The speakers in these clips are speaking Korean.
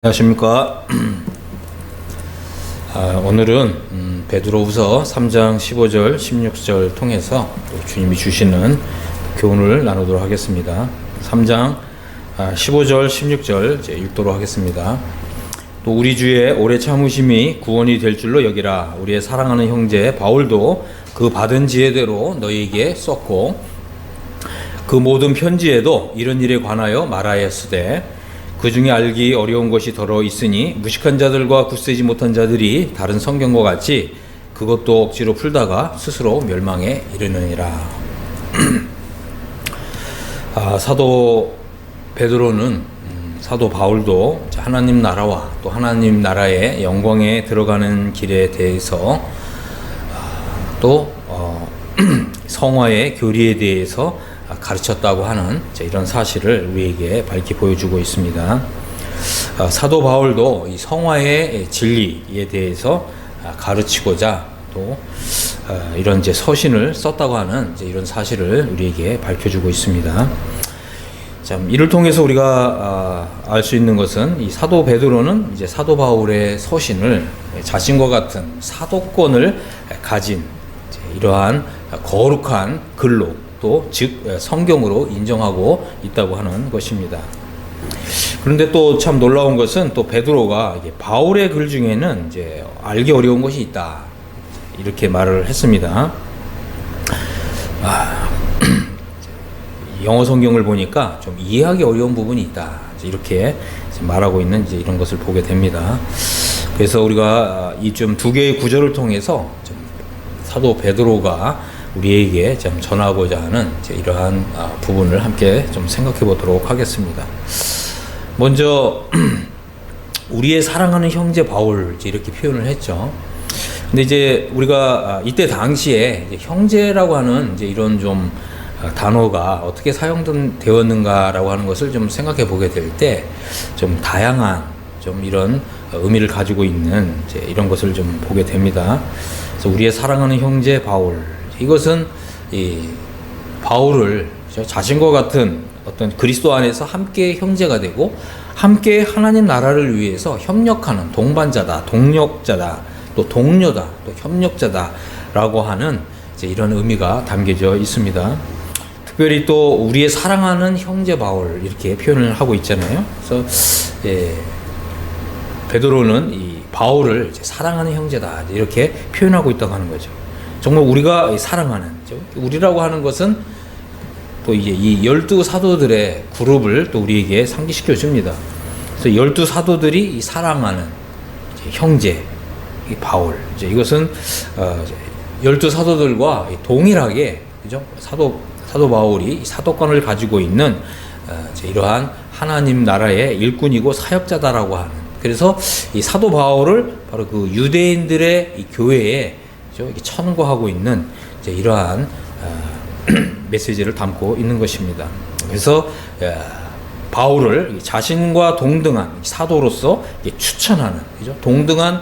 안녕하십니까. 오늘은 베드로후서 3장 15절 16절 통해서 또 주님이 주시는 교훈을 나누도록 하겠습니다. 3장 15절 16절 이제 읽도록 하겠습니다. 또 우리 주의 오래 참으심이 구원이 될 줄로 여기라. 우리의 사랑하는 형제 바울도 그 받은 지혜대로 너희에게 썼고 그 모든 편지에도 이런 일에 관하여 말하였으되 그 중에 알기 어려운 것이 더러 있으니 무식한 자들과 굳세지 못한 자들이 다른 성경과 같이 그것도 억지로 풀다가 스스로 멸망에 이르느니라. 사도 베드로는 사도 바울도 하나님 나라와 또 하나님 나라의 영광에 들어가는 길에 대해서 또 성화의 교리에 대해서 가르쳤다고 하는 이런 사실을 우리에게 밝히 보여주고 있습니다. 사도 바울도 이 성화의 진리에 대해서 가르치고자 또 이런 서신을 썼다고 하는 이런 사실을 우리에게 밝혀주고 있습니다. 참 이를 통해서 우리가 알 수 있는 것은 이 사도 베드로는 이제 사도 바울의 서신을 자신과 같은 사도권을 가진 이러한 거룩한 글로 또 즉 성경으로 인정하고 있다고 하는 것입니다. 그런데 또 참 놀라운 것은 또 베드로가 이제 바울의 글 중에는 이제 알기 어려운 것이 있다 이렇게 말을 했습니다. 영어 성경을 보니까 좀 이해하기 어려운 부분이 있다 이렇게 말하고 있는 이제 이런 것을 보게 됩니다. 그래서 우리가 이 좀 두 개의 구절을 통해서 좀 사도 베드로가 우리에게 좀 전하고자 하는 이러한 부분을 함께 좀 생각해 보도록 하겠습니다. 먼저 우리의 사랑하는 형제 바울 이렇게 표현을 했죠. 근데 이제 우리가 이때 당시에 이제 형제라고 하는 이런 좀 단어가 어떻게 사용되었는가라고 하는 것을 좀 생각해 보게 될 때 좀 다양한 좀 이런 의미를 가지고 있는 이런 것을 좀 보게 됩니다. 그래서 우리의 사랑하는 형제 바울, 이것은 이 바울을 자신과 같은 어떤 그리스도 안에서 함께 형제가 되고 함께 하나님 나라를 위해서 협력하는 동반자다, 동력자다, 또 동료다, 또 협력자다라고 하는 이런 의미가 담겨져 있습니다. 특별히 또 우리의 사랑하는 형제 바울 이렇게 표현을 하고 있잖아요. 그래서 베드로는 이 바울을 사랑하는 형제다 이렇게 표현하고 있다고 하는 거죠. 정말 우리가 사랑하는, 우리라고 하는 것은 또 이제 이 12 사도들의 그룹을 또 우리에게 상기시켜 줍니다. 그래서 12 사도들이 이 사랑하는 형제, 이 바울, 이것은 12 사도들과 동일하게, 그죠? 사도 바울이 사도권을 가지고 있는 이러한 하나님 나라의 일꾼이고 사역자다라고 하는, 그래서 이 사도 바울을 바로 그 유대인들의 이 교회에 천거하고 있는 이러한 메시지를 담고 있는 것입니다. 그래서 바울을 자신과 동등한 사도로서 추천하는, 그죠? 동등한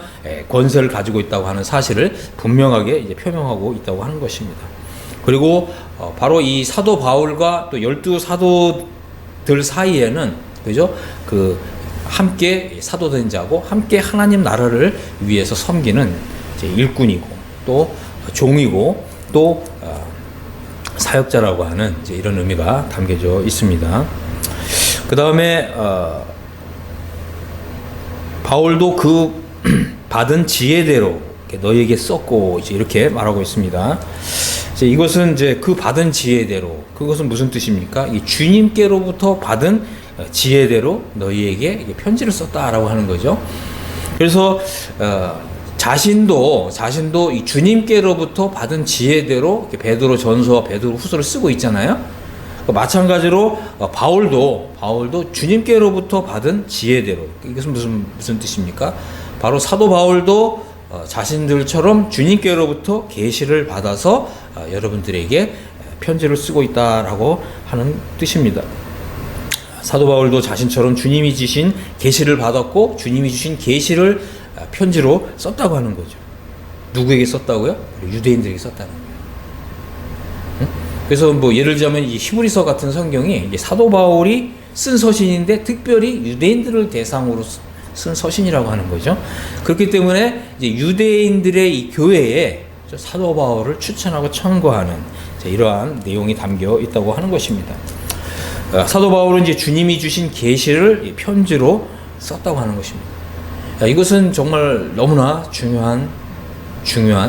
권세를 가지고 있다고 하는 사실을 분명하게 표명하고 있다고 하는 것입니다. 그리고 바로 이 사도 바울과 또 12 사도들 사이에는, 그죠? 그 함께 사도된 자고 함께 하나님 나라를 위해서 섬기는 일꾼이고 또 종이고 또 사역자라고 하는 이런 의미가 담겨져 있습니다. 그 다음에 바울도 그 받은 지혜대로 너희에게 썼고 이렇게 말하고 있습니다. 이것은 그 받은 지혜대로, 그것은 무슨 뜻입니까? 이 주님께로부터 받은 지혜대로 너희에게 편지를 썼다라고 하는 거죠. 그래서 자신도 이 주님께로부터 받은 지혜대로 베드로 전서와 베드로 후서를 쓰고 있잖아요. 마찬가지로 바울도 주님께로부터 받은 지혜대로, 이것은 무슨 뜻입니까? 바로 사도 바울도 자신들처럼 주님께로부터 계시를 받아서 여러분들에게 편지를 쓰고 있다라고 하는 뜻입니다. 사도 바울도 자신처럼 주님이 주신 계시를 받았고 주님이 주신 계시를 편지로 썼다고 하는 거죠. 누구에게 썼다고요? 유대인들에게 썼다는 거예요. 응? 그래서 예를 들자면 이 히브리서 같은 성경이 사도 바울이 쓴 서신인데 특별히 유대인들을 대상으로 쓴 서신이라고 하는 거죠. 그렇기 때문에 이제 유대인들의 이 교회에 사도 바울을 추천하고 청구하는 이러한 내용이 담겨 있다고 하는 것입니다. 사도 바울은 이제 주님이 주신 계시를 편지로 썼다고 하는 것입니다. 이것은 정말 너무나 중요한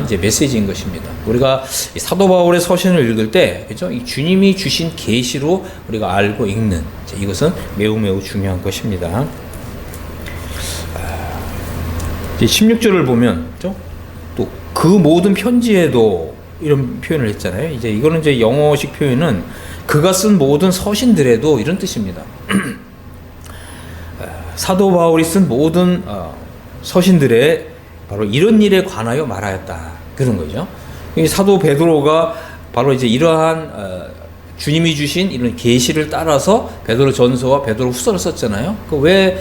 이제 메시지인 것입니다. 우리가 사도 바울의 서신을 읽을 때, 그죠? 이 주님이 주신 계시로 우리가 알고 읽는 이것은 매우 중요한 것입니다. 16절을 보면, 또 그 모든 편지에도 이런 표현을 했잖아요. 이제 이거는 이제 영어식 표현은 그가 쓴 모든 서신들에도 이런 뜻입니다. 사도 바울이 쓴 모든 서신들에 바로 이런 일에 관하여 말하였다. 그런 거죠. 사도 베드로가 바로 이제 이러한 주님이 주신 이런 계시를 따라서 베드로 전서와 베드로 후서를 썼잖아요. 왜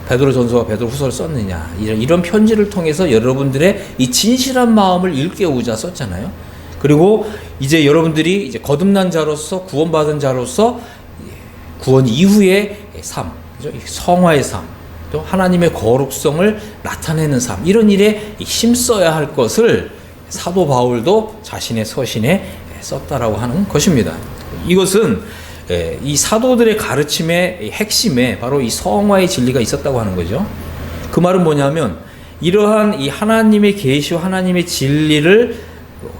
베드로 전서와 베드로 후서를 썼느냐? 이런 편지를 통해서 여러분들의 이 진실한 마음을 일깨우자 썼잖아요. 그리고 이제 여러분들이 이제 거듭난 자로서 구원받은 자로서 구원 이후의 삶, 그죠? 성화의 삶, 또 하나님의 거룩성을 나타내는 삶, 이런 일에 힘써야 할 것을 사도 바울도 자신의 서신에 썼다라고 하는 것입니다. 이것은 이 사도들의 가르침의 핵심에 바로 이 성화의 진리가 있었다고 하는 거죠. 그 말은 뭐냐면 이러한 이 하나님의 계시와 하나님의 진리를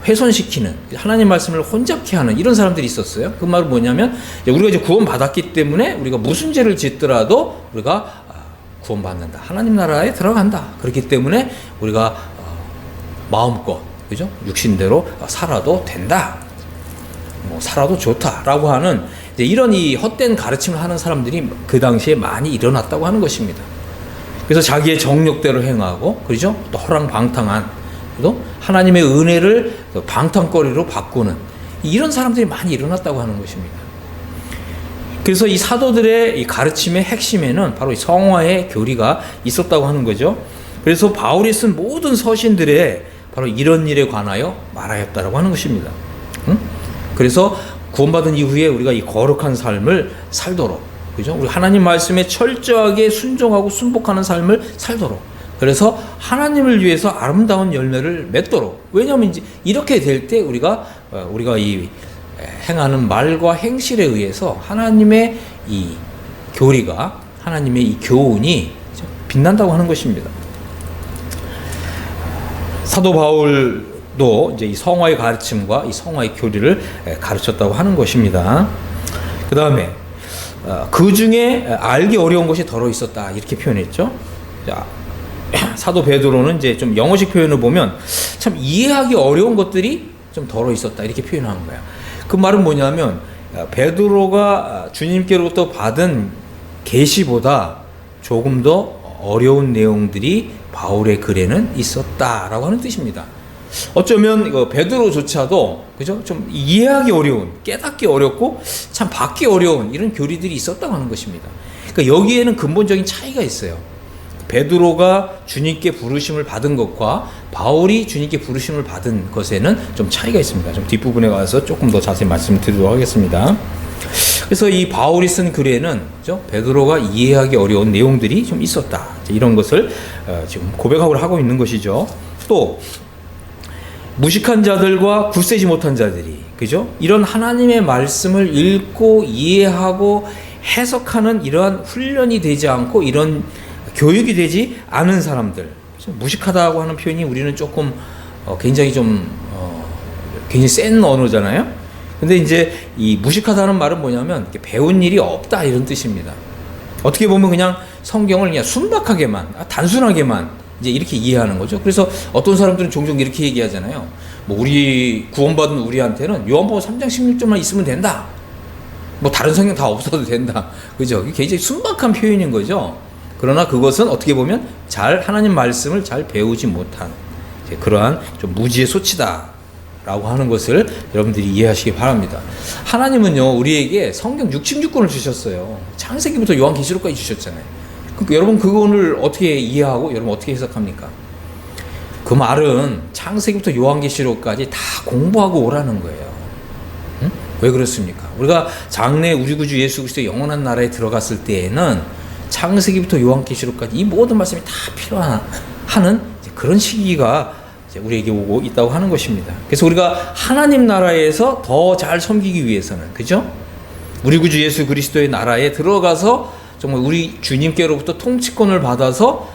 훼손시키는, 하나님 말씀을 혼잡케 하는 이런 사람들이 있었어요. 그 말은 뭐냐면 우리가 이제 구원받았기 때문에 우리가 무슨 죄를 짓더라도 우리가 구원받는다, 하나님 나라에 들어간다. 그렇기 때문에 우리가 마음껏, 그죠? 육신대로 살아도 된다, 살아도 좋다라고 하는 이제 이런 이 헛된 가르침을 하는 사람들이 그 당시에 많이 일어났다고 하는 것입니다. 그래서 자기의 정욕대로 행하고, 그렇죠? 또 허랑방탕한, 또 하나님의 은혜를 방탕거리로 바꾸는 이런 사람들이 많이 일어났다고 하는 것입니다. 그래서 이 사도들의 이 가르침의 핵심에는 바로 이 성화의 교리가 있었다고 하는 거죠. 그래서 바울이 쓴 모든 서신들에 바로 이런 일에 관하여 말하였다라고 하는 것입니다. 그래서 구원받은 이후에 우리가 이 거룩한 삶을 살도록, 그죠? 우리 하나님 말씀에 철저하게 순종하고 순복하는 삶을 살도록, 그래서 하나님을 위해서 아름다운 열매를 맺도록. 왜냐하면 이제 이렇게 될 때 우리가 이 행하는 말과 행실에 의해서 하나님의 이 교리가, 하나님의 이 교훈이 빛난다고 하는 것입니다. 사도 바울도 이제 이 성화의 가르침과 이 성화의 교리를 가르쳤다고 하는 것입니다. 그 다음에 그 중에 알기 어려운 것이 더러 있었다, 이렇게 표현했죠. 자, 사도 베드로는 이제 좀 영어식 표현을 보면 참 이해하기 어려운 것들이 좀 더러 있었다, 이렇게 표현한 거야. 그 말은 뭐냐면 베드로가 주님께로부터 받은 계시보다 조금 더 어려운 내용들이 바울의 글에는 있었다라고 하는 뜻입니다. 어쩌면 베드로조차도, 그죠? 좀 이해하기 어려운, 깨닫기 어렵고 참 받기 어려운 이런 교리들이 있었다고 하는 것입니다. 그러니까 여기에는 근본적인 차이가 있어요. 베드로가 주님께 부르심을 받은 것과 바울이 주님께 부르심을 받은 것에는 좀 차이가 있습니다. 좀 뒷부분에 가서 조금 더 자세히 말씀드리도록 하겠습니다. 그래서 이 바울이 쓴 글에는, 그죠? 베드로가 이해하기 어려운 내용들이 좀 있었다, 이런 것을 지금 고백을 하고 있는 것이죠. 또 무식한 자들과 굳세지 못한 자들이, 그죠? 이런 하나님의 말씀을 읽고 이해하고 해석하는 이러한 훈련이 되지 않고 이런 교육이 되지 않은 사람들, 그죠? 무식하다고 하는 표현이 우리는 조금 굉장히 좀 굉장히 센 언어잖아요. 근데 이제 이 무식하다는 말은 뭐냐면 배운 일이 없다, 이런 뜻입니다. 어떻게 보면 그냥 성경을 그냥 순박하게만, 단순하게만 이제 이렇게 이해하는 거죠. 그래서 어떤 사람들은 종종 이렇게 얘기하잖아요. 우리 구원받은 우리한테는 요한복음 3장 16절만 있으면 된다. 다른 성경 다 없어도 된다. 그죠? 굉장히 순박한 표현인 거죠. 그러나 그것은 어떻게 보면 하나님 말씀을 잘 배우지 못한 그러한 좀 무지의 소치다라고 하는 것을 여러분들이 이해하시기 바랍니다. 하나님은요, 우리에게 성경 66권을 주셨어요. 창세기부터 요한계시록까지 주셨잖아요. 그러니까 여러분 그거를 어떻게 이해하고 여러분 어떻게 해석합니까? 그 말은 창세기부터 요한계시록까지 다 공부하고 오라는 거예요. 응? 왜 그렇습니까? 우리가 장래 우주구주 예수 그리스도의 영원한 나라에 들어갔을 때에는 창세기부터 요한계시록까지 이 모든 말씀이 다 필요하는 그런 시기가 우리에게 오고 있다고 하는 것입니다. 그래서 우리가 하나님 나라에서 더 잘 섬기기 위해서는, 그죠? 우리 구주 예수 그리스도의 나라에 들어가서 정말 우리 주님께로부터 통치권을 받아서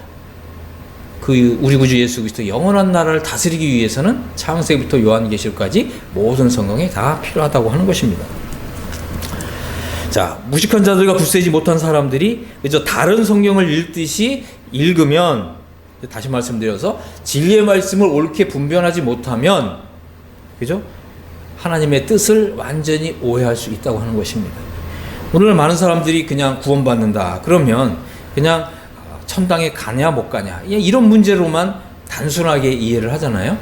그 우리 구주 예수 그리스도 영원한 나라를 다스리기 위해서는 창세기부터 요한계시록까지 모든 성경이 다 필요하다고 하는 것입니다. 자, 무식한 자들과 굳세지 못한 사람들이 그저 다른 성경을 읽듯이 읽으면, 다시 말씀드려서 진리의 말씀을 옳게 분별하지 못하면, 그죠? 하나님의 뜻을 완전히 오해할 수 있다고 하는 것입니다. 오늘 많은 사람들이 그냥 구원받는다 그러면 그냥 천당에 가냐 못 가냐 이런 문제로만 단순하게 이해를 하잖아요.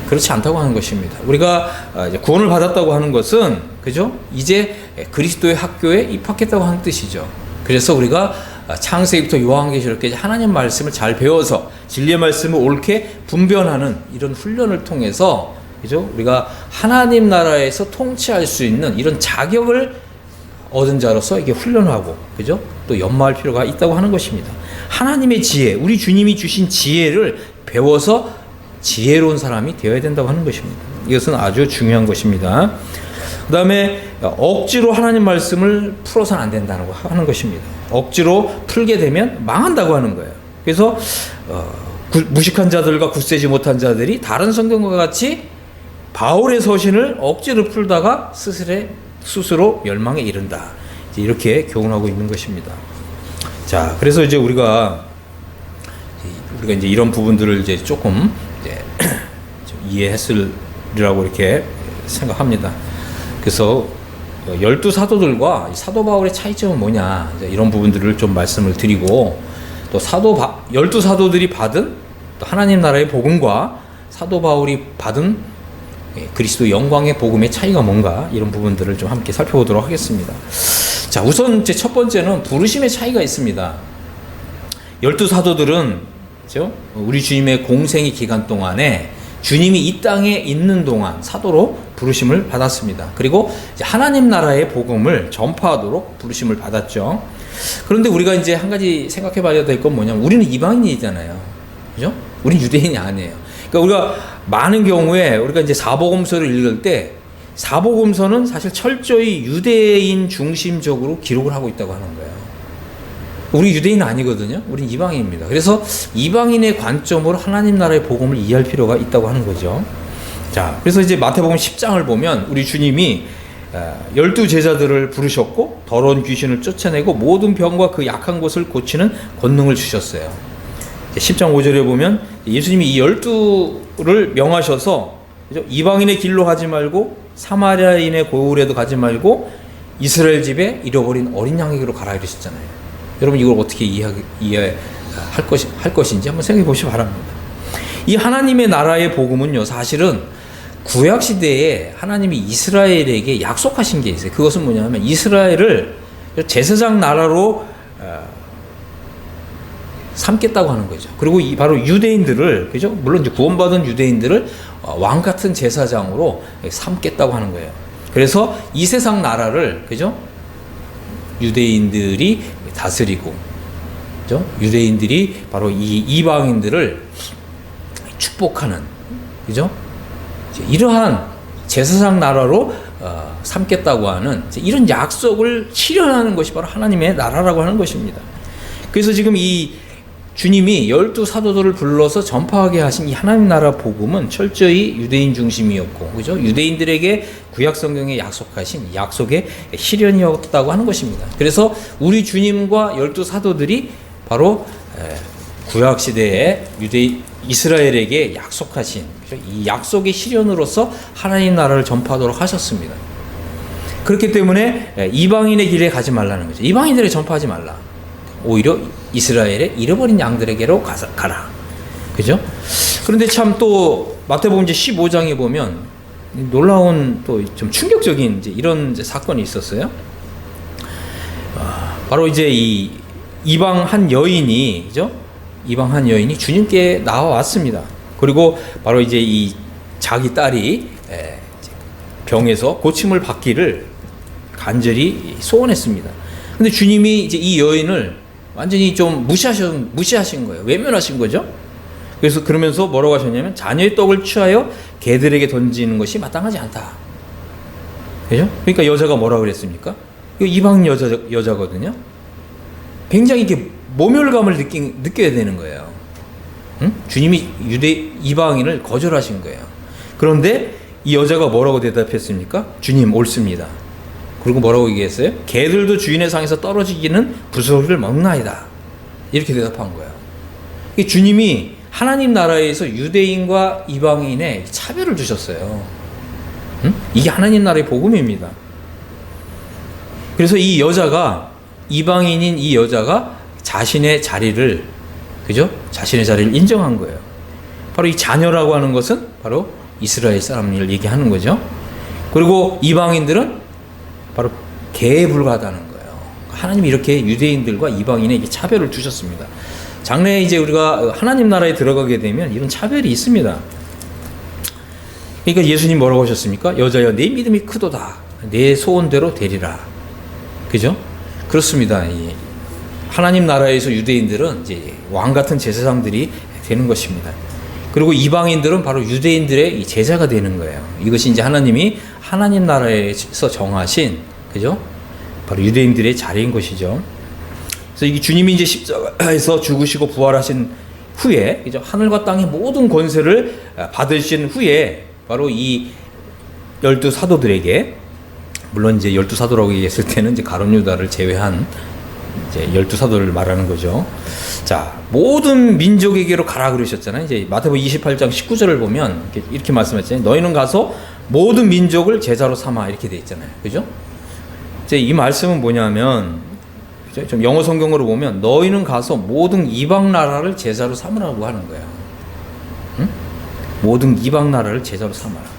그렇지 않다고 하는 것입니다. 우리가 이제 구원을 받았다고 하는 것은, 그죠? 이제 그리스도의 학교에 입학했다고 하는 뜻이죠. 그래서 우리가 창세기부터 요한계시록까지 하나님 말씀을 잘 배워서 진리의 말씀을 옳게 분별하는 이런 훈련을 통해서, 그죠? 우리가 하나님 나라에서 통치할 수 있는 이런 자격을 얻은 자로서 이게 훈련하고, 그죠? 또 연마할 필요가 있다고 하는 것입니다. 하나님의 지혜, 우리 주님이 주신 지혜를 배워서 지혜로운 사람이 되어야 된다고 하는 것입니다. 이것은 아주 중요한 것입니다. 그 다음에 억지로 하나님 말씀을 풀어서는 안 된다고 하는 것입니다. 억지로 풀게 되면 망한다고 하는 거예요. 그래서 무식한 자들과 굳세지 못한 자들이 다른 성경과 같이 바울의 서신을 억지로 풀다가 스스로 멸망에 이른다. 이렇게 교훈하고 있는 것입니다. 자, 그래서 이제 우리가 이제 이런 부분들을 이제 조금 좀 이해했으리라고 이렇게 생각합니다. 그래서 12사도들과 사도 바울의 차이점은 뭐냐, 이런 부분들을 좀 말씀을 드리고, 또 12사도들이 받은 또 하나님 나라의 복음과 사도 바울이 받은 그리스도 영광의 복음의 차이가 뭔가, 이런 부분들을 좀 함께 살펴보도록 하겠습니다. 자, 우선 첫 번째는 부르심의 차이가 있습니다. 12사도들은, 그렇죠? 우리 주님의 공생의 기간 동안에 주님이 이 땅에 있는 동안 사도로 부르심을 받았습니다. 그리고 하나님 나라의 복음을 전파하도록 부르심을 받았죠. 그런데 우리가 이제 한 가지 생각해 봐야 될 건 뭐냐면, 우리는 이방인이잖아요. 그죠? 우리는 유대인이 아니에요. 그러니까 우리가 많은 경우에 우리가 이제 사복음서를 읽을 때, 사복음서는 사실 철저히 유대인 중심적으로 기록을 하고 있다고 하는 거예요. 우리 유대인은 아니거든요. 우린 이방인입니다. 그래서 이방인의 관점으로 하나님 나라의 복음을 이해할 필요가 있다고 하는 거죠. 자, 그래서 이제 마태복음 10장을 보면 우리 주님이 12제자들을 부르셨고 더러운 귀신을 쫓아내고 모든 병과 그 약한 곳을 고치는 권능을 주셨어요. 10장 5절에 보면 예수님이 이 12를 명하셔서, 그죠? 이방인의 길로 가지 말고 사마리아인의 고을에도 가지 말고 이스라엘 집에 잃어버린 어린 양에게로 가라 이러셨잖아요. 여러분 이걸 어떻게 이해할 것인지 한번 생각해 보시기 바랍니다. 이 하나님의 나라의 복음은요, 사실은 구약 시대에 하나님이 이스라엘에게 약속하신 게 있어요. 그것은 뭐냐면 이스라엘을 제사장 나라로 삼겠다고 하는 거죠. 그리고 바로 유대인들을, 그죠? 물론 이제 구원받은 유대인들을 왕 같은 제사장으로 삼겠다고 하는 거예요. 그래서 이 세상 나라를, 그죠? 유대인들이 다스리고, 그죠? 유대인들이 바로 이 이방인들을 축복하는, 그죠? 이러한 제사장 나라로 삼겠다고 하는 이런 약속을 실현하는 것이 바로 하나님의 나라라고 하는 것입니다. 그래서 지금 이 주님이 12사도들을 불러서 전파하게 하신 이 하나님 나라 복음은 철저히 유대인 중심이었고, 그죠? 유대인들에게 구약 성경에 약속하신 약속의 실현이었다고 하는 것입니다. 그래서 우리 주님과 12사도들이 바로 구약 시대에 이스라엘에게 약속하신, 그죠? 이 약속의 실현으로서 하나님 나라를 전파하도록 하셨습니다. 그렇기 때문에 이방인의 길에 가지 말라는 거죠. 이방인들에 전파하지 말라. 오히려 이스라엘의 잃어버린 양들에게로 가라. 그죠? 그런데 참 또 마태복음 15장에 보면 놀라운 또 좀 충격적인 이런 사건이 있었어요. 바로 이제 이 이방 한 여인이, 그죠? 이방 한 여인이 주님께 나와왔습니다. 그리고 바로 이제 이 자기 딸이 병에서 고침을 받기를 간절히 소원했습니다. 근데 주님이 이제 이 여인을 완전히 좀 무시하신 거예요. 외면하신 거죠. 그래서 그러면서 뭐라고 하셨냐면 자녀의 떡을 취하여 개들에게 던지는 것이 마땅하지 않다. 그죠? 그러니까 여자가 뭐라고 그랬습니까? 이거 이방 여자거든요. 굉장히 이렇게 모멸감을 느껴야 되는 거예요. 응? 주님이 이방인을 거절하신 거예요. 그런데 이 여자가 뭐라고 대답했습니까? 주님 옳습니다. 그리고 뭐라고 얘기했어요? 개들도 주인의 상에서 떨어지기는 부스러기를 먹나이다. 이렇게 대답한 거예요. 주님이 하나님 나라에서 유대인과 이방인의 차별을 두셨어요. 응? 이게 하나님 나라의 복음입니다. 그래서 이 여자가, 이방인인 이 여자가 자신의 자리를, 그죠? 자신의 자리를 인정한 거예요. 바로 이 자녀라고 하는 것은 바로 이스라엘 사람을 얘기하는 거죠. 그리고 이방인들은 바로 개에 불과하다는 거예요. 하나님이 이렇게 유대인들과 이방인에게 차별을 두셨습니다. 장래에 이제 우리가 하나님 나라에 들어가게 되면 이런 차별이 있습니다. 그러니까 예수님 뭐라고 하셨습니까? 여자여, 내 믿음이 크도다. 내 소원대로 되리라. 그죠? 그렇습니다. 하나님 나라에서 유대인들은 이제 왕 같은 제사장들이 되는 것입니다. 그리고 이방인들은 바로 유대인들의 이 제자가 되는 거예요. 이것이 이제 하나님이 하나님 나라에서 정하신, 그죠? 바로 유대인들의 자리인 것이죠. 그래서 이게 주님이 이제 십자가에서 죽으시고 부활하신 후에, 그죠? 하늘과 땅의 모든 권세를 받으신 후에, 바로 이 12 사도들에게, 물론 이제 12 사도라고 얘기했을 때는 이제 가룟 유다를 제외한 이제 12 사도를 말하는 거죠. 자, 모든 민족에게로 가라 그러셨잖아요. 이제 마태복음 28장 19절을 보면 이렇게 말씀하셨잖아요. 너희는 가서 모든 민족을 제자로 삼아, 이렇게 돼 있잖아요. 그죠? 이제 이 말씀은 뭐냐면, 그죠? 좀 영어 성경으로 보면 너희는 가서 모든 이방 나라를 제자로 삼으라고 하는 거예요. 응? 모든 이방 나라를 제자로 삼아라.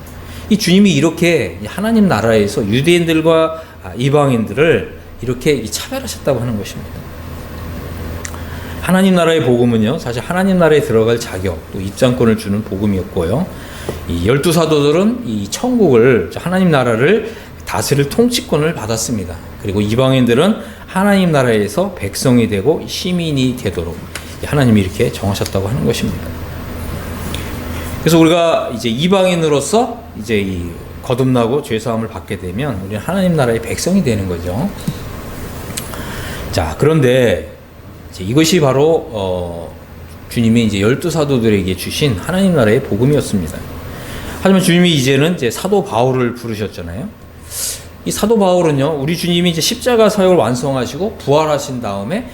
이 주님이 이렇게 하나님 나라에서 유대인들과 이방인들을 이렇게 차별하셨다고 하는 것입니다. 하나님 나라의 복음은요, 사실 하나님 나라에 들어갈 자격, 또 입장권을 주는 복음이었고요. 이 12 사도들은 이 천국을, 하나님 나라를 다스릴 통치권을 받았습니다. 그리고 이방인들은 하나님 나라에서 백성이 되고 시민이 되도록 하나님이 이렇게 정하셨다고 하는 것입니다. 그래서 우리가 이제 이방인으로서 이제 이 거듭나고 죄사함을 받게 되면 우리는 하나님 나라의 백성이 되는 거죠. 자, 그런데 이제 이것이 바로 주님이 이제 12 사도들에게 주신 하나님 나라의 복음이었습니다. 하지만 주님이 이제는 이제 사도 바울을 부르셨잖아요. 이 사도 바울은요, 우리 주님이 이제 십자가 사역을 완성하시고 부활하신 다음에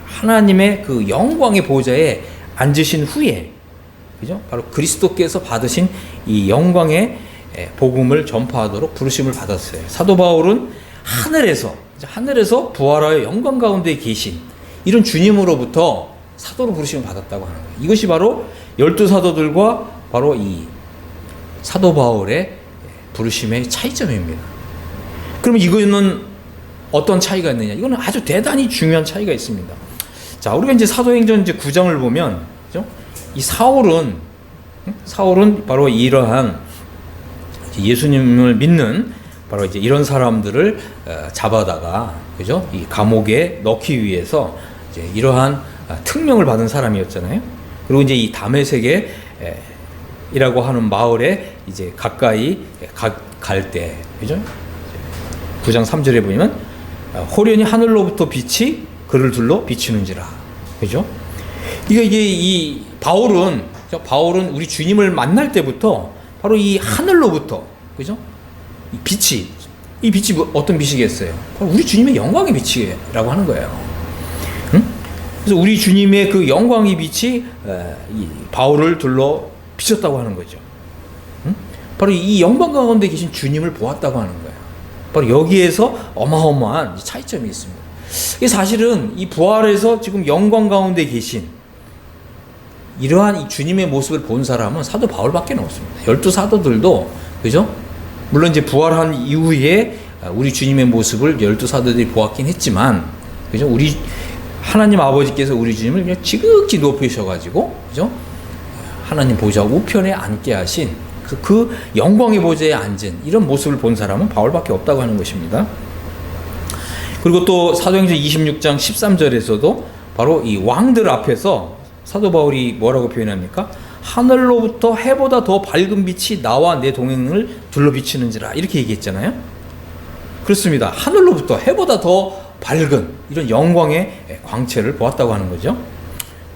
하나님의 그 영광의 보좌에 앉으신 후에, 그죠? 바로 그리스도께서 받으신 이 영광의 복음을 전파하도록 부르심을 받았어요. 사도 바울은 하늘에서 부활하여 영광 가운데 계신 이런 주님으로부터 사도로 부르심을 받았다고 하는 거예요. 이것이 바로 12 사도들과 바로 이 사도 바울의 부르심의 차이점입니다. 그러면 이거는 어떤 차이가 있느냐? 이거는 아주 대단히 중요한 차이가 있습니다. 자, 우리가 이제 사도행전 이제 9장을 보면, 그죠? 이 사울은 바로 이러한 예수님을 믿는 바로 이제 이런 사람들을 잡아다가, 그죠? 이 감옥에 넣기 위해서 이제 이러한 특명을 받은 사람이었잖아요. 그리고 이제 이 다메섹에 이라고 하는 마을에 이제 가까이 갈 때, 그죠? 9장 3절에 보면 호련히 하늘로부터 빛이 그를 둘러 비치는지라, 그죠? 이게 이 바울은 우리 주님을 만날 때부터 바로 이 하늘로부터, 그죠? 이 빛이 어떤 빛이겠어요? 바로 우리 주님의 영광의 빛이라고 하는 거예요. 응? 그래서 우리 주님의 그 영광의 빛이 이 바울을 둘러 비쳤다고 하는 거죠. 응? 바로 이 영광 가운데 계신 주님을 보았다고 하는 거예요. 바로 여기에서 어마어마한 차이점이 있습니다. 이게 사실은 이 부활에서 지금 영광 가운데 계신 이러한 이 주님의 모습을 본 사람은 사도 바울밖에 없습니다. 12 사도들도, 그죠? 물론 이제 부활한 이후에 우리 주님의 모습을 12 사도들이 보았긴 했지만, 그죠? 우리 하나님 아버지께서 우리 주님을 그냥 지극히 높이셔가지고, 그죠? 하나님 보좌 우편에 앉게 하신 그 영광의 보좌에 앉은 이런 모습을 본 사람은 바울밖에 없다고 하는 것입니다. 그리고 또 사도행전 26장 13절에서도 바로 이 왕들 앞에서 사도 바울이 뭐라고 표현합니까? 하늘로부터 해보다 더 밝은 빛이 나와 내 동행을 둘러 비치는지라, 이렇게 얘기했잖아요. 그렇습니다. 하늘로부터 해보다 더 밝은 이런 영광의 광채를 보았다고 하는 거죠.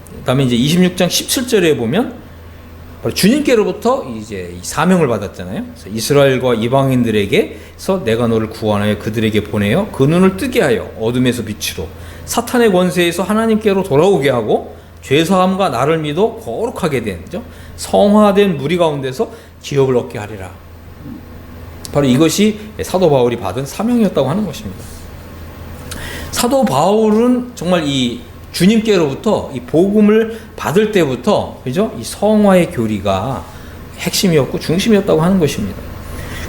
그 다음에 이제 26장 17절에 보면 바로 주님께로부터 이제 사명을 받았잖아요. 그래서 이스라엘과 이방인들에게서 내가 너를 구원하여 그들에게 보내어 그 눈을 뜨게 하여 어둠에서 빛으로 사탄의 권세에서 하나님께로 돌아오게 하고 죄사함과 나를 믿어 거룩하게 된 성화된 무리 가운데서 기업을 얻게 하리라. 바로 이것이 사도 바울이 받은 사명이었다고 하는 것입니다. 사도 바울은 정말 이 주님께로부터 이 복음을 받을 때부터, 그죠? 이 성화의 교리가 핵심이었고 중심이었다고 하는 것입니다.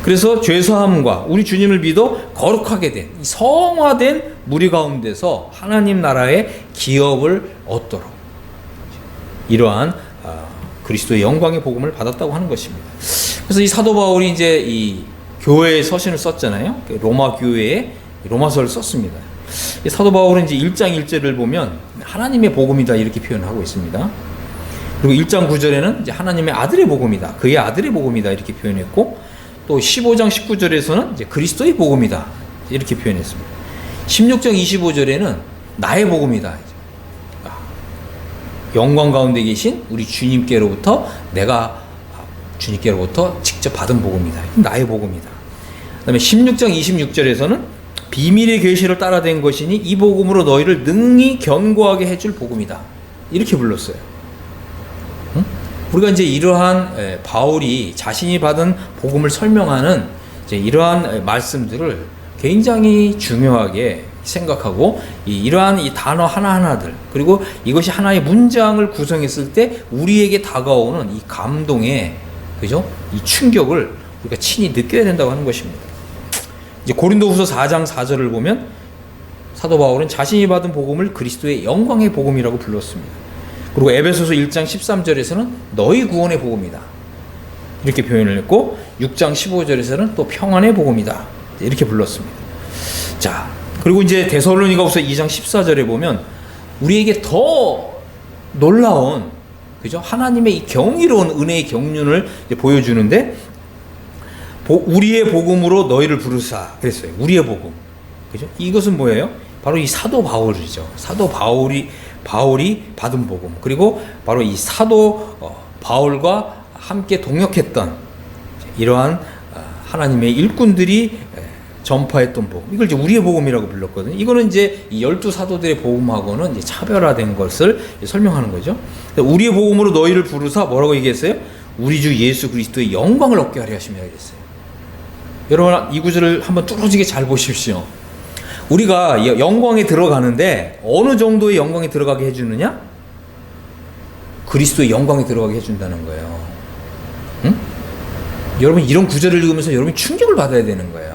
그래서 죄사함과 우리 주님을 믿어 거룩하게 된 이 성화된 무리 가운데서 하나님 나라의 기업을 얻도록 이러한 그리스도의 영광의 복음을 받았다고 하는 것입니다. 그래서 이 사도 바울이 이제 이 교회의 서신을 썼잖아요. 로마 교회에 로마서를 썼습니다. 사도 바울은 이제 1장 1절을 보면 하나님의 복음이다 이렇게 표현하고 있습니다. 그리고 1장 9절에는 이제 하나님의 아들의 복음이다, 그의 아들의 복음이다 이렇게 표현했고, 또 15장 19절에서는 이제 그리스도의 복음이다 이렇게 표현했습니다. 16장 25절에는 나의 복음이다, 영광 가운데 계신 우리 주님께로부터 내가 주님께로부터 직접 받은 복음이다, 나의 복음이다. 그 다음에 16장 26절에서는 비밀의 계시를 따라된 것이니 이 복음으로 너희를 능히 견고하게 해줄 복음이다 이렇게 불렀어요. 응? 우리가 이제 이러한 바울이 자신이 받은 복음을 설명하는 이제 이러한 말씀들을 굉장히 중요하게 생각하고 이러한 이 단어 하나하나들, 그리고 이것이 하나의 문장을 구성했을 때 우리에게 다가오는 이 감동의, 그죠? 이 충격을 우리가 친히 느껴야 된다고 하는 것입니다. 이제 고린도후서 4장 4절을 보면 사도 바울은 자신이 받은 복음을 그리스도의 영광의 복음이라고 불렀습니다. 그리고 에베소서 1장 13절에서는 너희 구원의 복음이다 이렇게 표현을 했고, 6장 15절에서는 또 평안의 복음이다 이렇게 불렀습니다. 자, 그리고 이제 데살로니가후서 2장 14절에 보면 우리에게 더 놀라운, 그죠? 하나님의 이 경이로운 은혜의 경륜을 보여주는데, 우리의 복음으로 너희를 부르사 그랬어요. 우리의 복음, 그죠? 이것은 뭐예요? 바로 이 사도 바울이죠. 사도 바울이 받은 복음, 그리고 바로 이 사도 바울과 함께 동역했던 이러한 하나님의 일꾼들이 전파했던 복음, 이걸 이제 우리의 복음이라고 불렀거든요. 이거는 이제 이 12사도들의 복음하고는 이제 차별화된 것을 설명하는 거죠. 우리의 복음으로 너희를 부르사 뭐라고 얘기했어요? 우리 주 예수 그리스도의 영광을 얻게 하려 하시며 그랬어요. 여러분, 이 구절을 한번 뚫어지게 잘 보십시오. 우리가 영광에 들어가는데 어느 정도의 영광에 들어가게 해주느냐? 그리스도의 영광에 들어가게 해준다는 거예요. 응? 여러분, 이런 구절을 읽으면서 여러분이 충격을 받아야 되는 거예요.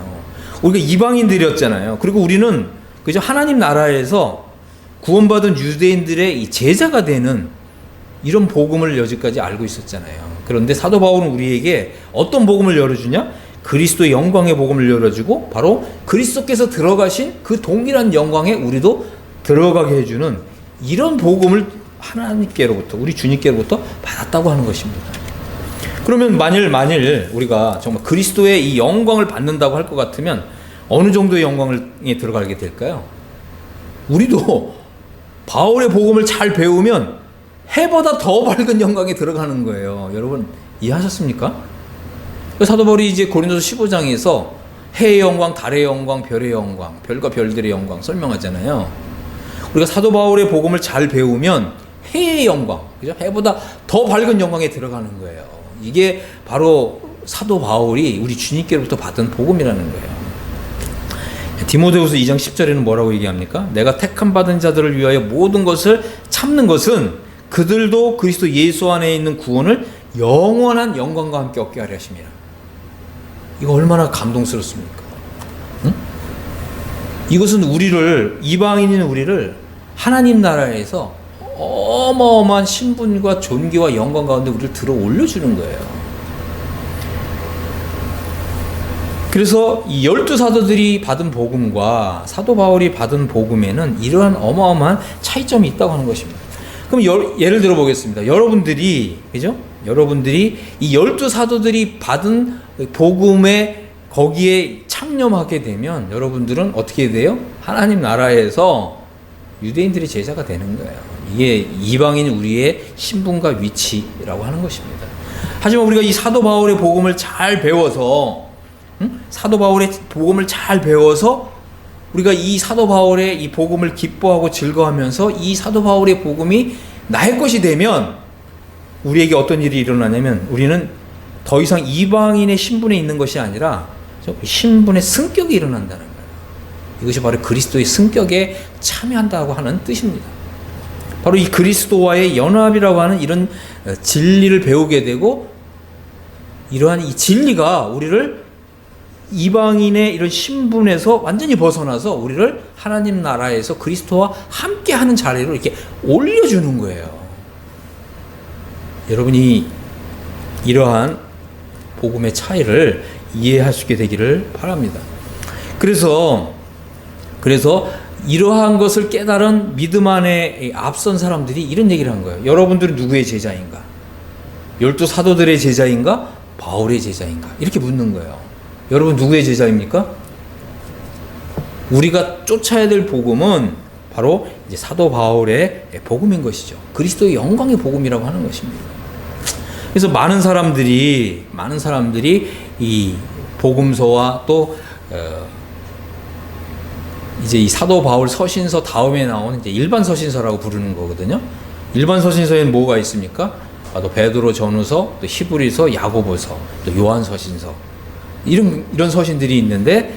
우리가 이방인들이었잖아요. 그리고 우리는 그저 하나님 나라에서 구원받은 유대인들의 이 제자가 되는 이런 복음을 여지까지 알고 있었잖아요. 그런데 사도 바울은 우리에게 어떤 복음을 열어주냐? 그리스도의 영광의 복음을 열어주고, 바로 그리스도께서 들어가신 그 동일한 영광에 우리도 들어가게 해주는 이런 복음을 하나님께로부터, 우리 주님께로부터 받았다고 하는 것입니다. 그러면 만일 우리가 정말 그리스도의 이 영광을 받는다고 할 것 같으면 어느 정도의 영광에 들어가게 될까요? 우리도 바울의 복음을 잘 배우면 해보다 더 밝은 영광에 들어가는 거예요. 여러분, 이해하셨습니까? 사도 바울이 이제 고린도서 15장에서 해의 영광, 달의 영광, 별의 영광, 별과 별들의 영광 설명하잖아요. 우리가 사도 바울의 복음을 잘 배우면 해의 영광, 그죠? 해보다 더 밝은 영광에 들어가는 거예요. 이게 바로 사도 바울이 우리 주님께로부터 받은 복음이라는 거예요. 디모데후서 2장 10절에는 뭐라고 얘기합니까? 내가 택함 받은 자들을 위하여 모든 것을 참는 것은 그들도 그리스도 예수 안에 있는 구원을 영원한 영광과 함께 얻게 하려 하심이라. 이거 얼마나 감동스럽습니까? 응? 이것은 우리를, 이방인인 우리를 하나님 나라에서 어마어마한 신분과 존귀와 영광 가운데 우리를 들어 올려주는 거예요. 그래서 이 12사도들이 받은 복음과 사도 바울이 받은 복음에는 이러한 어마어마한 차이점이 있다고 하는 것입니다. 그럼 예를 들어 보겠습니다. 여러분들이 이 12사도들이 받은 복음에 거기에 창념하게 되면 여러분들은 어떻게 돼요? 하나님 나라에서 유대인들의 제자가 되는 거예요. 이게 이방인 우리의 신분과 위치라고 하는 것입니다. 하지만 우리가 이 사도 바울의 복음을 잘 배워서 우리가 이 사도 바울의 이 복음을 기뻐하고 즐거워하면서 이 사도 바울의 복음이 나의 것이 되면 우리에게 어떤 일이 일어나냐면 우리는 더 이상 이방인의 신분에 있는 것이 아니라 신분의 승격이 일어난다는 거예요. 이것이 바로 그리스도의 승격에 참여한다고 하는 뜻입니다. 바로 이 그리스도와의 연합이라고 하는 이런 진리를 배우게 되고 이러한 이 진리가 우리를 이방인의 이런 신분에서 완전히 벗어나서 우리를 하나님 나라에서 그리스도와 함께 하는 자리로 이렇게 올려주는 거예요. 여러분이 이러한 복음의 차이를 이해할 수 있게 되기를 바랍니다. 그래서 이러한 것을 깨달은 믿음 안에 앞선 사람들이 이런 얘기를 한 거예요. 여러분들은 누구의 제자인가? 12사도들의 제자인가? 바울의 제자인가? 이렇게 묻는 거예요. 여러분 누구의 제자입니까? 우리가 쫓아야 될 복음은 바로 이제 사도 바울의 복음인 것이죠. 그리스도의 영광의 복음이라고 하는 것입니다. 그래서 많은 사람들이 이 복음서와 또 이제 이 사도 바울 서신서 다음에 나오는 이제 일반 서신서라고 부르는 거거든요. 일반 서신서에는 뭐가 있습니까? 또 베드로 전후서, 또 히브리서, 야고보서, 또 요한 서신서 이런 서신들이 있는데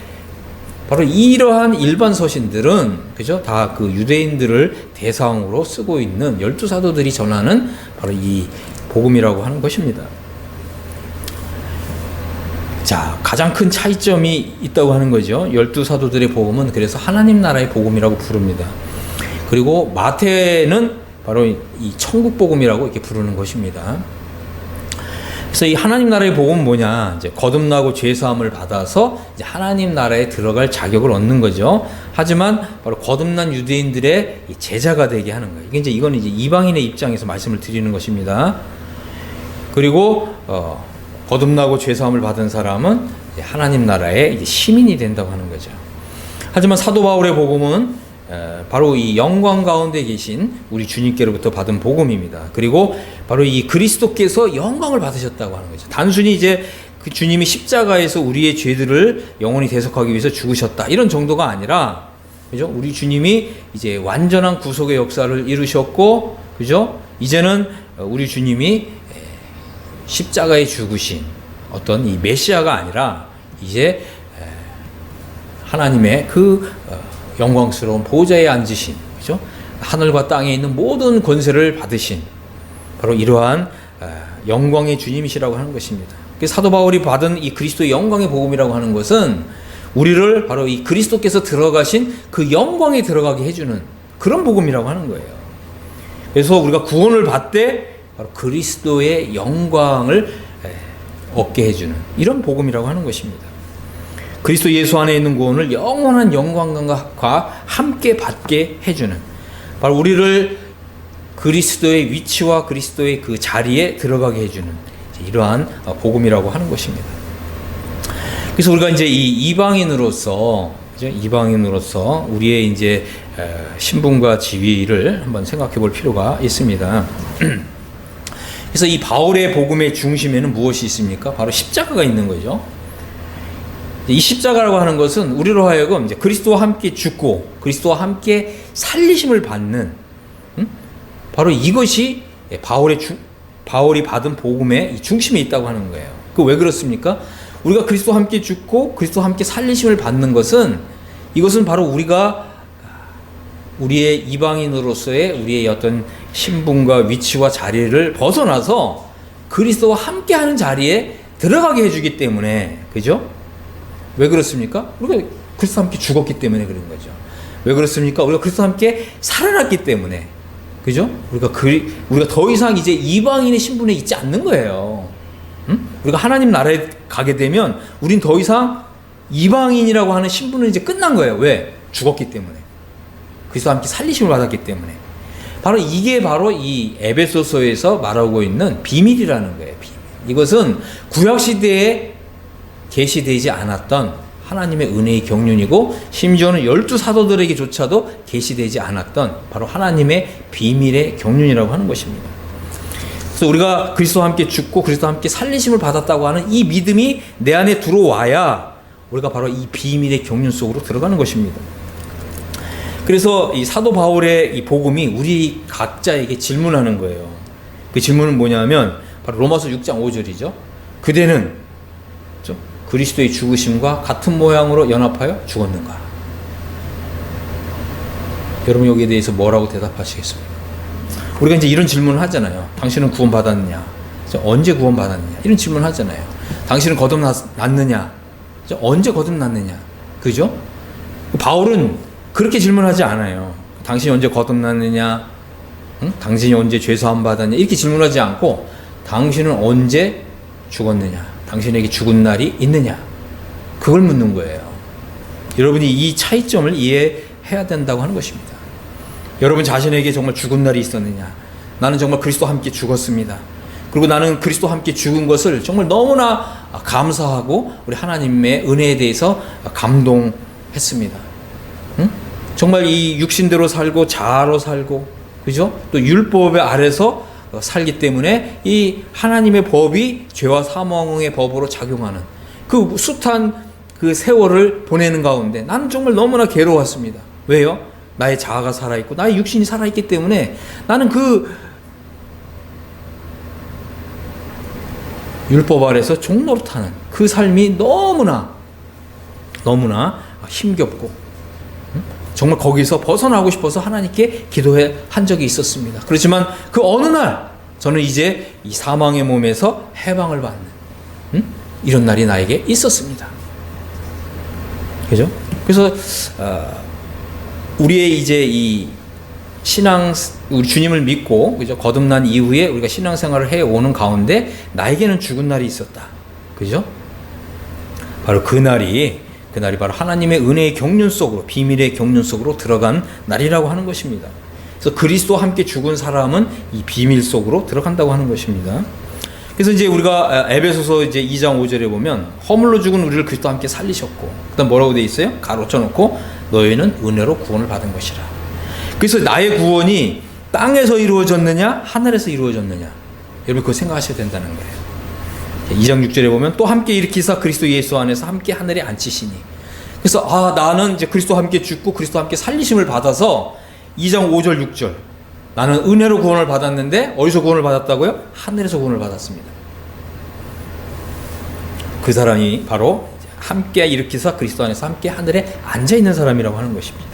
바로 이러한 일반 서신들은 다 그 유대인들을 대상으로 쓰고 있는 12사도들이 전하는 바로 이 복음이라고 하는 것입니다. 자, 가장 큰 차이점이 있다고 하는 거죠. 12사도들의 복음은 그래서 하나님 나라의 복음이라고 부릅니다. 그리고 마태는 바로 이 천국 복음이라고 이렇게 부르는 것입니다. 그래서 이 하나님 나라의 복음은 뭐냐? 이제 거듭나고 죄 사함을 받아서 이제 하나님 나라에 들어갈 자격을 얻는 거죠. 하지만 바로 거듭난 유대인들의 제자가 되게 하는 거예요. 이건 이제 이방인의 입장에서 말씀을 드리는 것입니다. 그리고 거듭나고 죄 사함을 받은 사람은 이제 하나님 나라의 이제 시민이 된다고 하는 거죠. 하지만 사도 바울의 복음은 바로 이 영광 가운데 계신 우리 주님께로부터 받은 복음입니다. 그리고 바로 이 그리스도께서 영광을 받으셨다고 하는 거죠. 단순히 이제 그 주님이 십자가에서 우리의 죄들을 영원히 대속하기 위해서 죽으셨다 이런 정도가 아니라, 그죠? 우리 주님이 이제 완전한 구속의 역사를 이루셨고, 그죠? 이제는 우리 주님이 십자가에 죽으신 어떤 이 메시아가 아니라 이제 하나님의 그 영광스러운 보좌에 앉으신, 그죠? 하늘과 땅에 있는 모든 권세를 받으신 바로 이러한 영광의 주님이시라고 하는 것입니다. 사도 바울이 받은 이 그리스도의 영광의 복음이라고 하는 것은 우리를 바로 이 그리스도께서 들어가신 그 영광에 들어가게 해주는 그런 복음이라고 하는 거예요. 그래서 우리가 구원을 받되 바로 그리스도의 영광을 얻게 해주는 이런 복음이라고 하는 것입니다. 그리스도 예수 안에 있는 구원을 영원한 영광과 함께 받게 해주는, 바로 우리를 그리스도의 위치와 그리스도의 그 자리에 들어가게 해주는 이러한 복음이라고 하는 것입니다. 그래서 우리가 이제 이 이방인으로서 우리의 이제 신분과 지위를 한번 생각해 볼 필요가 있습니다. 그래서 이 바울의 복음의 중심에는 무엇이 있습니까? 바로 십자가가 있는 거죠. 이 십자가라고 하는 것은 우리로 하여금 이제 그리스도와 함께 죽고 그리스도와 함께 살리심을 받는, 바로 이것이 바울이 받은 복음의 중심에 있다고 하는 거예요. 그 왜 그렇습니까? 우리가 그리스도와 함께 죽고 그리스도와 함께 살리심을 받는 것은, 이것은 바로 우리의 이방인으로서의 우리의 어떤 신분과 위치와 자리를 벗어나서 그리스도와 함께하는 자리에 들어가게 해주기 때문에, 그죠? 왜 그렇습니까? 우리가 그리스도와 함께 죽었기 때문에 그런 거죠. 왜 그렇습니까? 우리가 그리스도와 함께 살아났기 때문에, 그죠? 우리가 더 이상 이제 이방인의 신분에 있지 않는 거예요. 우리가 하나님 나라에 가게 되면 우린 더 이상 이방인이라고 하는 신분은 이제 끝난 거예요. 왜? 죽었기 때문에. 그리스도와 함께 살리심을 받았기 때문에. 바로 이게 바로 이 에베소서에서 말하고 있는 비밀이라는 거예요. 비밀. 이것은 구약 시대에 계시되지 않았던 하나님의 은혜의 경륜이고, 심지어는 12사도들에게조차도 계시되지 않았던 바로 하나님의 비밀의 경륜이라고 하는 것입니다. 그래서 우리가 그리스도와 함께 죽고 그리스도와 함께 살리심을 받았다고 하는 이 믿음이 내 안에 들어와야 우리가 바로 이 비밀의 경륜 속으로 들어가는 것입니다. 그래서 이 사도 바울의 이 복음이 우리 각자에게 질문하는 거예요. 그 질문은 뭐냐면 바로 로마서 6장 5절이죠. 그대는 그리스도의 죽으심과 같은 모양으로 연합하여 죽었는가? 여러분 여기에 대해서 뭐라고 대답하시겠습니까? 우리가 이제 이런 질문을 하잖아요. 당신은 구원받았느냐? 언제 구원받았느냐? 이런 질문을 하잖아요. 당신은 거듭났느냐? 언제 거듭났느냐? 그죠? 바울은 그렇게 질문하지 않아요. 당신이 언제 거듭났느냐? 응? 당신이 언제 죄사함 받았냐? 이렇게 질문하지 않고 당신은 언제 죽었느냐? 당신에게 죽은 날이 있느냐? 그걸 묻는 거예요. 여러분이 이 차이점을 이해해야 된다고 하는 것입니다. 여러분 자신에게 정말 죽은 날이 있었느냐? 나는 정말 그리스도와 함께 죽었습니다. 그리고 나는 그리스도와 함께 죽은 것을 정말 너무나 감사하고 우리 하나님의 은혜에 대해서 감동했습니다. 응? 정말 이 육신대로 살고 자아로 살고, 그죠? 또 율법의 아래서 살기 때문에 이 하나님의 법이 죄와 사망의 법으로 작용하는 그 숱한 그 세월을 보내는 가운데 나는 정말 너무나 괴로웠습니다. 왜요? 나의 자아가 살아있고 나의 육신이 살아있기 때문에 나는 그 율법 아래서 종노릇하는 그 삶이 너무나 힘겹고 정말 거기서 벗어나고 싶어서 하나님께 기도해 한 적이 있었습니다. 그렇지만 그 어느 날 저는 이제 이 사망의 몸에서 해방을 받는 이런 날이 나에게 있었습니다. 그죠? 그래서 우리의 이제 이 우리 주님을 믿고 그죠? 거듭난 이후에 우리가 신앙생활을 해오는 가운데 나에게는 죽은 날이 있었다. 그죠? 바로 그 날이 바로 하나님의 은혜의 경륜 속으로, 비밀의 경륜 속으로 들어간 날이라고 하는 것입니다. 그래서 그리스도와 함께 죽은 사람은 이 비밀 속으로 들어간다고 하는 것입니다. 그래서 이제 우리가 에베소서 이제 2장 5절에 보면 허물로 죽은 우리를 그리스도와 함께 살리셨고, 그다음 뭐라고 되어 있어요? 가로쳐 놓고 너희는 은혜로 구원을 받은 것이라. 그래서 나의 구원이 땅에서 이루어졌느냐, 하늘에서 이루어졌느냐, 여러분 그거 생각하셔야 된다는 거예요. 2장 6절에 보면 또 함께 일으키사 그리스도 예수 안에서 함께 하늘에 앉히시니. 그래서 나는 이제 그리스도와 함께 죽고 그리스도와 함께 살리심을 받아서 2장 5절 6절 나는 은혜로 구원을 받았는데 어디서 구원을 받았다고요? 하늘에서 구원을 받았습니다. 그 사람이 바로 함께 일으키사 그리스도 안에서 함께 하늘에 앉아 있는 사람이라고 하는 것입니다.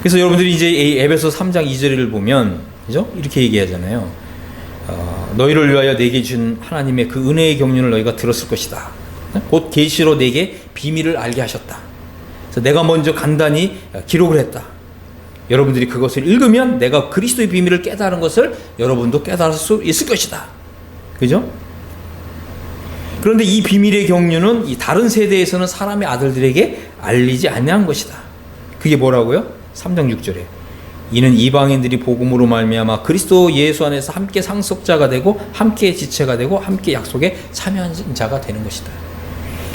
그래서 여러분들이 이제 에베소 3장 2절을 보면 그죠? 이렇게 얘기하잖아요. 너희를 위하여 내게 준 하나님의 그 은혜의 경륜을 너희가 들었을 것이다. 곧 계시로 내게 비밀을 알게 하셨다. 그래서 내가 먼저 간단히 기록을 했다. 여러분들이 그것을 읽으면 내가 그리스도의 비밀을 깨달은 것을 여러분도 깨달을 수 있을 것이다. 그죠? 그런데 이 비밀의 경륜은 이 다른 세대에서는 사람의 아들들에게 알리지 아니한 것이다. 그게 뭐라고요? 3장 6절에 이는 이방인들이 복음으로 말미암아 그리스도 예수 안에서 함께 상속자가 되고 함께 지체가 되고 함께 약속에 참여한 자가 되는 것이다.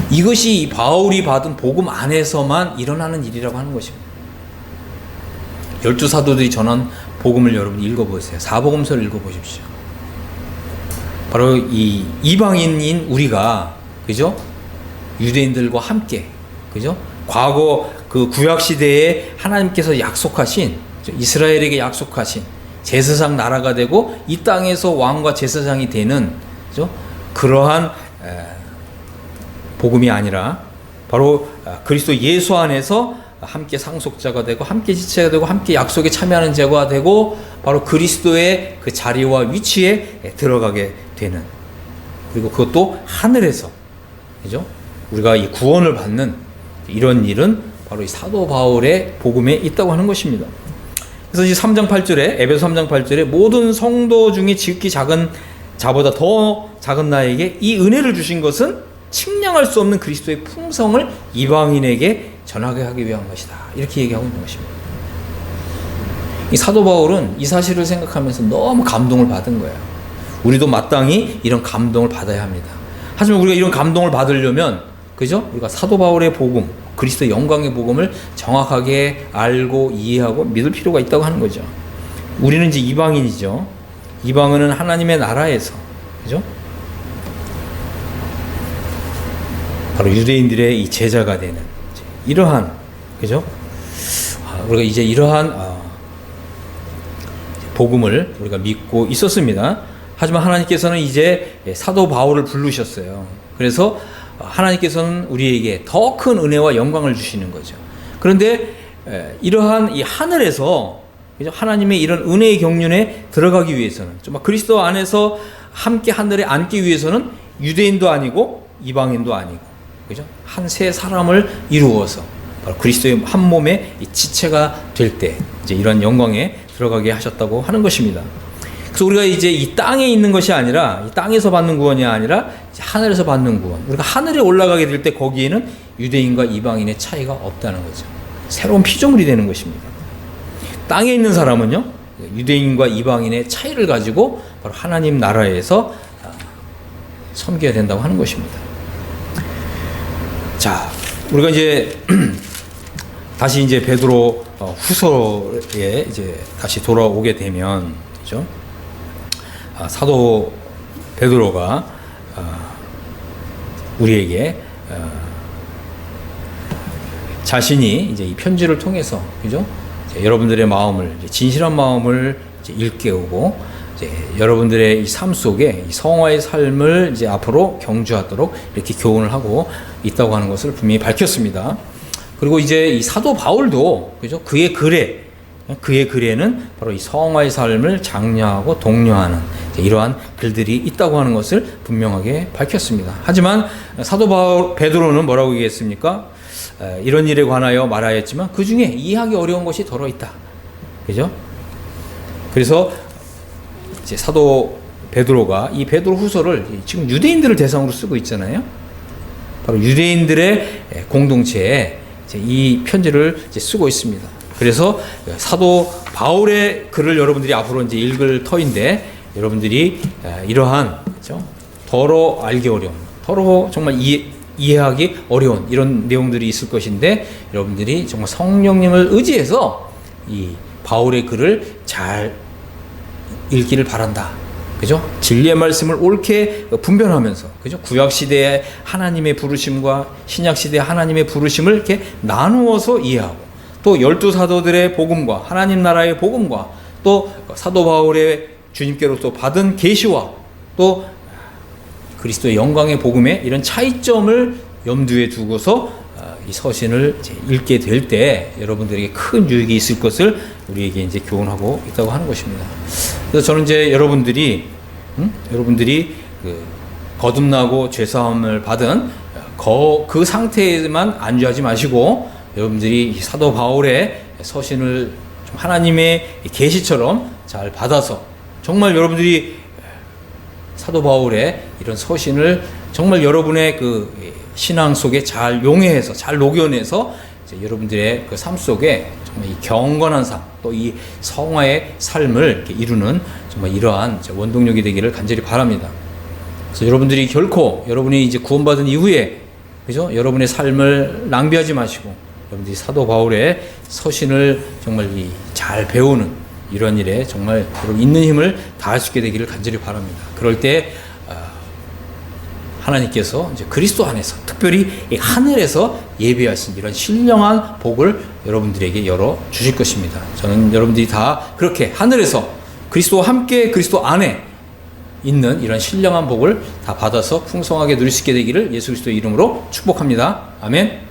이것이 바울이 받은 복음 안에서만 일어나는 일이라고 하는 것입니다. 12사도들이 전한 복음을 여러분 읽어보세요. 사복음서를 읽어보십시오. 바로 이 이방인인 우리가 그죠? 유대인들과 함께 그죠? 과거 그 구약 시대에 하나님께서 약속하신 이스라엘에게 약속하신 제사장 나라가 되고 이 땅에서 왕과 제사장이 되는 그죠? 그러한 복음이 아니라 바로 그리스도 예수 안에서 함께 상속자가 되고 함께 지체가 되고 함께 약속에 참여하는 자가 되고 바로 그리스도의 그 자리와 위치에 들어가게 되는, 그리고 그것도 하늘에서 그죠? 우리가 이 구원을 받는 이런 일은 바로 이 사도 바울의 복음에 있다고 하는 것입니다. 그래서 이제 3장 8절에 에베소 3장 8절에 모든 성도 중에 지극히 작은 자보다 더 작은 나에게 이 은혜를 주신 것은 측량할 수 없는 그리스도의 풍성을 이방인에게 전하게 하기 위한 것이다. 이렇게 얘기하고 있는 것입니다. 이 사도 바울은 이 사실을 생각하면서 너무 감동을 받은 거예요. 우리도 마땅히 이런 감동을 받아야 합니다. 하지만 우리가 이런 감동을 받으려면, 그죠? 우리가 사도 바울의 복음, 그리스도의 영광의 복음을 정확하게 알고 이해하고 믿을 필요가 있다고 하는 거죠. 우리는 이제 이방인이죠. 이방인은 하나님의 나라에서, 그죠? 바로 유대인들의 이 제자가 되는 이러한, 그죠? 우리가 이제 이러한 복음을 우리가 믿고 있었습니다. 하지만 하나님께서는 이제 사도 바울을 부르셨어요. 그래서 하나님께서는 우리에게 더 큰 은혜와 영광을 주시는 거죠. 그런데 이러한 이 하늘에서, 그죠? 하나님의 이런 은혜의 경륜에 들어가기 위해서는, 정말 그리스도 안에서 함께 하늘에 앉기 위해서는 유대인도 아니고 이방인도 아니고, 그죠? 한 세 사람을 이루어서 바로 그리스도의 한 몸의 지체가 될 때 이제 이런 영광에 들어가게 하셨다고 하는 것입니다. 그래서 우리가 이제 이 땅에 있는 것이 아니라, 이 땅에서 받는 구원이 아니라 하늘에서 받는 구원. 우리가 하늘에 올라가게 될 때 거기에는 유대인과 이방인의 차이가 없다는 거죠. 새로운 피조물이 되는 것입니다. 땅에 있는 사람은요, 유대인과 이방인의 차이를 가지고 바로 하나님 나라에서 섬겨야 된다고 하는 것입니다. 자, 우리가 이제 다시 이제 베드로 후서에 이제 다시 돌아오게 되면, 그죠? 사도 베드로가 우리에게 자신이 이제 이 편지를 통해서, 그죠? 여러분들의 마음을, 진실한 마음을 이제 일깨우고, 이제 여러분들의 이 삶 속에 이 성화의 삶을 이제 앞으로 경주하도록 이렇게 교훈을 하고 있다고 하는 것을 분명히 밝혔습니다. 그리고 이제 이 사도 바울도, 그죠? 그의 글에는 바로 이 성화의 삶을 장려하고 독려하는 이러한 글들이 있다고 하는 것을 분명하게 밝혔습니다. 하지만 사도 바울 베드로는 뭐라고 얘기했습니까? 이런 일에 관하여 말하였지만 그 중에 이해하기 어려운 것이 더러 있다. 그죠? 그래서 이제 사도 베드로가 이 베드로 후서를 지금 유대인들을 대상으로 쓰고 있잖아요. 바로 유대인들의 공동체에 이제 이 편지를 이제 쓰고 있습니다. 그래서 사도 바울의 글을 여러분들이 앞으로 이제 읽을 터인데, 여러분들이 이러한, 그렇죠? 더러 알기 어려운, 더러 정말 이해하기 어려운 이런 내용들이 있을 것인데, 여러분들이 정말 성령님을 의지해서 이 바울의 글을 잘 읽기를 바란다. 그죠? 진리의 말씀을 옳게 분별하면서, 그죠? 구약 시대의 하나님의 부르심과 신약 시대의 하나님의 부르심을 이렇게 나누어서 이해하고, 또 12 사도들의 복음과 하나님 나라의 복음과 또 사도 바울의 주님께로서 받은 계시와 또 그리스도의 영광의 복음의 이런 차이점을 염두에 두고서 이 서신을 이제 읽게 될 때 여러분들에게 큰 유익이 있을 것을 우리에게 이제 교훈하고 있다고 하는 것입니다. 그래서 저는 이제 여러분들이 그 거듭나고 죄사함을 받은 그 상태에만 안주하지 마시고, 여러분들이 사도 바울의 서신을 좀 하나님의 계시처럼 잘 받아서, 정말 여러분들이 사도 바울의 이런 서신을 정말 여러분의 그 신앙 속에 잘 용해해서, 잘 녹여내서 이제 여러분들의 그 삶 속에 정말 이 경건한 삶, 또 이 성화의 삶을 이렇게 이루는 정말 이러한 원동력이 되기를 간절히 바랍니다. 그래서 여러분들이 결코 여러분이 이제 구원받은 이후에, 그죠? 여러분의 삶을 낭비하지 마시고, 여러분들이 사도 바울의 서신을 정말 잘 배우는 이런 일에 정말 여러분 있는 힘을 다할 수 있게 되기를 간절히 바랍니다. 그럴 때 하나님께서 이제 그리스도 안에서, 특별히 이 하늘에서 예비하신 이런 신령한 복을 여러분들에게 열어 주실 것입니다. 저는 여러분들이 다 그렇게 하늘에서 그리스도와 함께 그리스도 안에 있는 이런 신령한 복을 다 받아서 풍성하게 누릴 수 있게 되기를 예수 그리스도의 이름으로 축복합니다. 아멘.